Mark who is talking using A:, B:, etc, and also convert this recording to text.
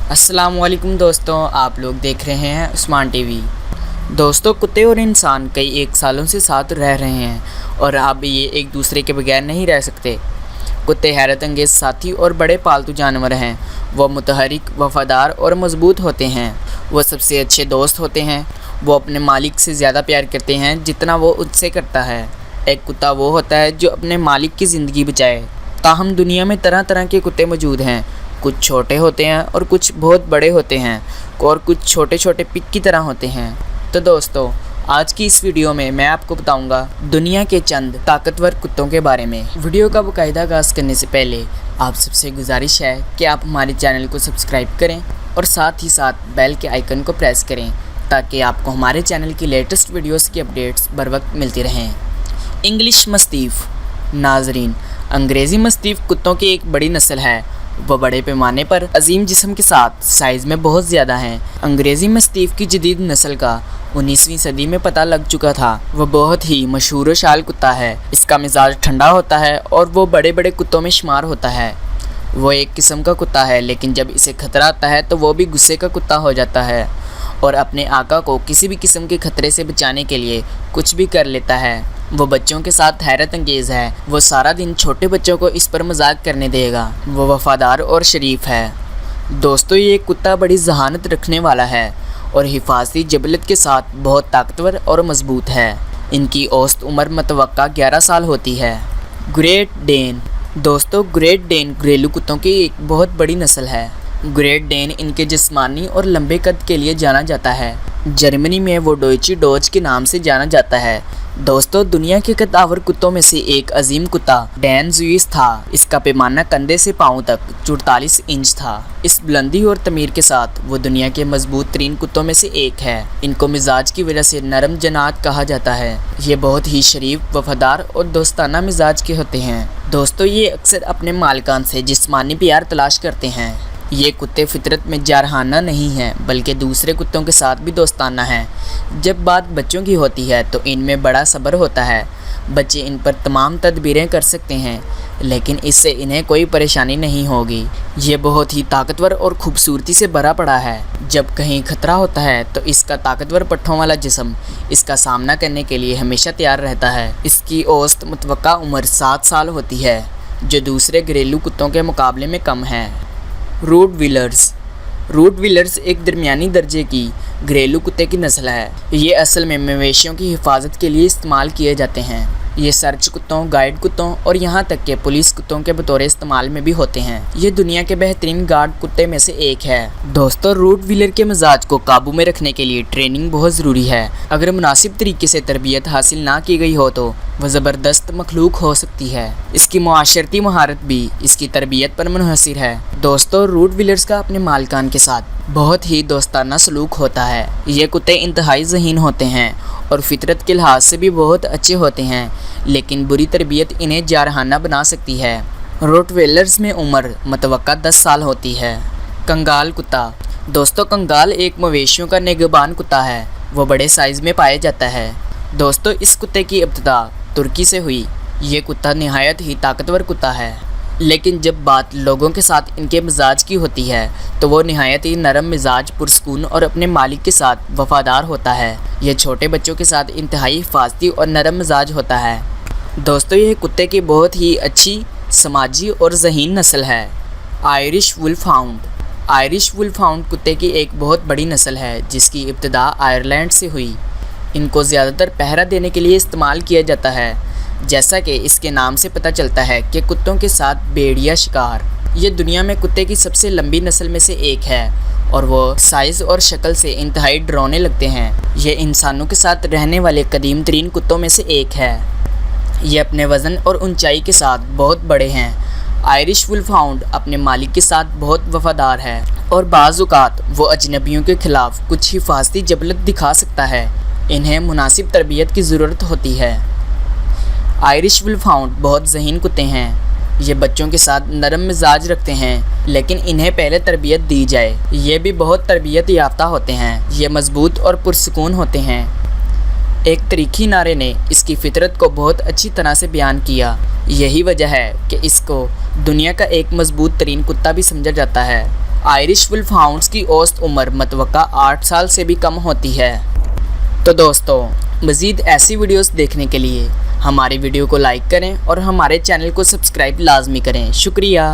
A: अस्सलाम वालेकुम दोस्तों, आप लोग देख रहे हैं उस्मान टीवी। दोस्तों, कुत्ते और इंसान कई एक सालों से साथ रह रहे हैं और अब ये एक दूसरे के बगैर नहीं रह सकते। कुत्ते हैरत अंगेज़ साथी और बड़े पालतू जानवर हैं। वो मुतहरिक, वफ़ादार और मज़बूत होते हैं। वो सबसे अच्छे दोस्त होते हैं। वो अपने मालिक से ज़्यादा प्यार करते हैं जितना वो उससे करता है। एक कुत्ता वो होता है जो अपने मालिक की ज़िंदगी बचाए। ताहम दुनिया में तरह तरह के कुत्ते मौजूद हैं। कुछ छोटे होते हैं और कुछ बहुत बड़े होते हैं और कुछ छोटे छोटे पिग की तरह होते हैं। तो दोस्तों, आज की इस वीडियो में मैं आपको बताऊंगा दुनिया के चंद ताकतवर कुत्तों के बारे में। वीडियो का बाकायदा आगाज़ करने से पहले आप सबसे गुजारिश है कि आप हमारे चैनल को सब्सक्राइब करें और साथ ही साथ बेल के आइकन को प्रेस करें ताकि आपको हमारे चैनल की लेटेस्ट वीडियोस की अपडेट्स बर वक्त मिलती रहें। इंग्लिश मस्तीफ़। नाजरीन, अंग्रेज़ी मस्तीफ़ कुत्तों की एक बड़ी नस्ल है। वो बड़े पैमाने पर अजीम जिस्म के साथ साइज़ में बहुत ज़्यादा हैं। अंग्रेज़ी मस्तीफ़ की जदीद नस्ल का 19वीं सदी में पता लग चुका था। वह बहुत ही मशहूर व शाल कुत्ता है। इसका मिजाज ठंडा होता है और वो बड़े बड़े कुत्तों में शुमार होता है। वो एक किस्म का कुत्ता है, लेकिन जब इसे खतरा आता है तो वो भी गुस्से का कुत्ता हो जाता है और अपने आका को किसी भी किस्म के खतरे से बचाने के लिए कुछ भी कर लेता है। वो बच्चों के साथ हैरत अंगेज़ है। वो सारा दिन छोटे बच्चों को इस पर मजाक करने देगा। वो वफ़ादार और शरीफ है। दोस्तों, ये कुत्ता बड़ी जहानत रखने वाला है और हिफाजती जबलत के साथ बहुत ताकतवर और मजबूत है। इनकी औसत उम्र मतवक्का 11 साल होती है। Great Dane. दोस्तों, ग्रेट डेन घरेलू कुत्तों की एक बहुत बड़ी नस्ल है। ग्रेट डेन इनके जिस्मानी और लंबे कद के लिए जाना जाता है। जर्मनी में वो डॉयची डॉज के नाम से जाना जाता है। दोस्तों, दुनिया के कद्दावर कुत्तों में से एक अजीम कुत्ता डैन ज़ुइस था। इसका पैमाना कंधे से पाँव तक 44 इंच था। इस बुलंदी और तमीर के साथ वो दुनिया के मजबूत तरीन कुत्तों में से एक है। इनको मिजाज की वजह से नरम जनात कहा जाता है। ये बहुत ही शरीफ, वफादार और दोस्ताना मिजाज के होते हैं। दोस्तों, ये अक्सर अपने मालिकान से जिस्मानी प्यार तलाश करते हैं। ये कुत्ते फितरत में जारहाना नहीं हैं, बल्कि दूसरे कुत्तों के साथ भी दोस्ताना हैं। जब बात बच्चों की होती है तो इनमें बड़ा सब्र होता है। बच्चे इन पर तमाम तदबीरें कर सकते हैं, लेकिन इससे इन्हें कोई परेशानी नहीं होगी। ये बहुत ही ताकतवर और खूबसूरती से भरा पड़ा है। जब कहीं खतरा होता है तो इसका ताकतवर पट्ठों वाला जिस्म इसका सामना करने के लिए हमेशा तैयार रहता है। इसकी औसत मुतवक्का उम्र 7 साल होती है, जो दूसरे घरेलू कुत्तों के मुकाबले में कम है। रूटविलर्स। रूटविलर्स एक दरमियानी दर्जे की घरेलू कुत्ते की नस्ल है। ये असल में मवेशियों की हिफाजत के लिए इस्तेमाल किए जाते हैं। ये सर्च कुत्तों, गाइड कुत्तों और यहाँ तक के पुलिस कुत्तों के बतौर इस्तेमाल में भी होते हैं। ये दुनिया के बेहतरीन गार्ड कुत्ते में से एक है। दोस्तों, रूटविलर के मिजाज को काबू में रखने के लिए ट्रेनिंग बहुत ज़रूरी है। अगर मुनासिब तरीके से तरबियत हासिल ना की गई हो तो वह ज़बरदस्त मखलूक हो सकती है। इसकी मुआशरती महारत भी इसकी तरबियत पर मुनहसिर है। दोस्तों, रूटविलर्स का अपने मालिकान के साथ बहुत ही दोस्ताना सलूक होता है। ये कुत्ते इंतहाई ज़हीन होते हैं और फितरत के लिहाज से भी बहुत अच्छे होते हैं, लेकिन बुरी तरबियत इन्हें जारहाना बना सकती है। रोटवेलर्स में उम्र मतवक्का 10 साल होती है। कंगाल कुत्ता। दोस्तों, कंगाल एक मवेशियों का निगहबान कुत्ता है। वो बड़े साइज़ में पाया जाता है। दोस्तों, इस कुत्ते की इब्तिदा तुर्की से हुई। ये कुत्ता निहायत ही ताकतवर कुत्ता है, लेकिन जब बात लोगों के साथ इनके मिजाज की होती है तो वो निहायत ही नरम मिजाज, पुरस्कून और अपने मालिक के साथ वफादार होता है। ये छोटे बच्चों के साथ इंतहाई हिफाजती और नरम मिजाज होता है। दोस्तों, ये कुत्ते की बहुत ही अच्छी समाजी और ज़हीन नस्ल है। Irish wolfhound. आयरिश वुल्फहाउंड कुत्ते की एक बहुत बड़ी नस्ल है जिसकी इब्तिदा आयरलैंड से हुई। इनको ज़्यादातर पहरा देने के लिए इस्तेमाल किया जाता है। जैसा कि इसके नाम से पता चलता है कि कुत्तों के साथ भेड़िया शिकार। ये दुनिया में कुत्ते की सबसे लंबी नस्ल में से एक है और वो साइज़ और शक्ल से इंतहाई डरावने लगते हैं। ये इंसानों के साथ रहने वाले कदीम तरीन कुत्तों में से एक है। ये अपने वज़न और ऊंचाई के साथ बहुत बड़े हैं। आयरिश वुल्फहाउंड अपने मालिक के साथ बहुत वफादार है और बाज़ औक़ात वो अजनबियों के ख़िलाफ़ कुछ हिफाजती जबलत दिखा सकता है। इन्हें मुनासिब तरबियत की ज़रूरत होती है। आयरिश वुल्फहाउंड बहुत ज़हीन कुत्ते हैं। ये बच्चों के साथ नरम मिजाज रखते हैं, लेकिन इन्हें पहले तरबियत दी जाए। ये भी बहुत तरबियत याफ्ता होते हैं। ये मजबूत और पुरसकून होते हैं। एक तरीखी नारे ने इसकी फितरत को बहुत अच्छी तरह से बयान किया। यही वजह है कि इसको दुनिया का एक मजबूत तरीन कुत्ता भी समझा जाता है। आयरिश वुल्फ हाउंड्स की औसत उम्र मतवक्का 8 साल से भी कम होती है। तो दोस्तों, मज़ीद ऐसी वीडियोस देखने के लिए हमारी वीडियो को लाइक करें और हमारे चैनल को सब्सक्राइब लाजमी करें। शुक्रिया।